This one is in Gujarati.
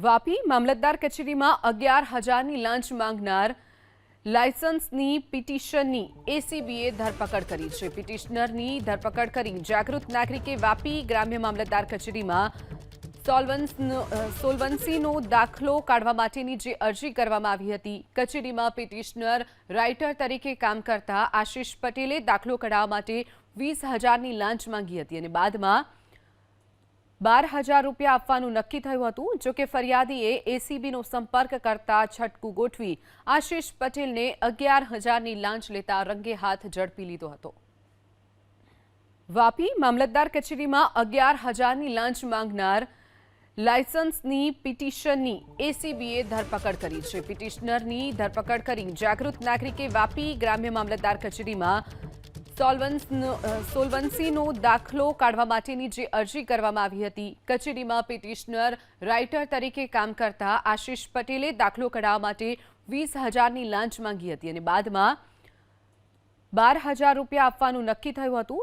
વાપી મામલતદાર કચેરીમાં 11,000ની લાંચ માંગનાર લાયસન્સની પિટિશનની એસીબીએ ધરપકડ કરી છે। પિટિશનરની ધરપકડ કરી જાગૃત નાગરિકે વાપી ગ્રામ્ય મામલતદાર કચેરીમાં સોલ્વન્સીનો દાખલો કાઢવા માટેની જે અરજી કરવામાં આવી હતી, કચેરીમાં પિટિશનર રાઇટર તરીકે કામ કરતા આશિષ પટેલે દાખલો કઢાવવા માટે 20,000ની લાંચ માંગી હતી અને બાદમાં 12,000 રૂપિયા આપવાનું નક્કી થયું હતું। જો કે ફરિયાદીએ એસીબીનો સંપર્ક કરતા છટકું ગોઠવી આશિષ પટેલને 11,000ની લાંચ લેતા રંગે હાથ ઝડપી લીધો હતો। વાપી મામલતદાર કચેરીમાં 11,000ની લાંચ માંગનાર લાયસન્સની પિટિશનની એસીબીએ ધરપકડ કરી છે। પિટિશનરની ધરપકડ કરી જાગૃત નાગરિકે વાપી ગ્રામ્ય મામલતદાર કચેરીમાં સોલ્વન્સીનો દાખલો કાઢવા માટેની જે અરજી કરવામાં આવી હતી, કચેરીમાં પિટિશનર રાઇટર તરીકે કામ કરતા આશિષ પટેલે દાખલો કઢાવવા માટે 20,000ની લાંચ માંગી હતી અને બાદમાં 12,000 રૂપિયા આપવાનું નક્કી થયું હતું।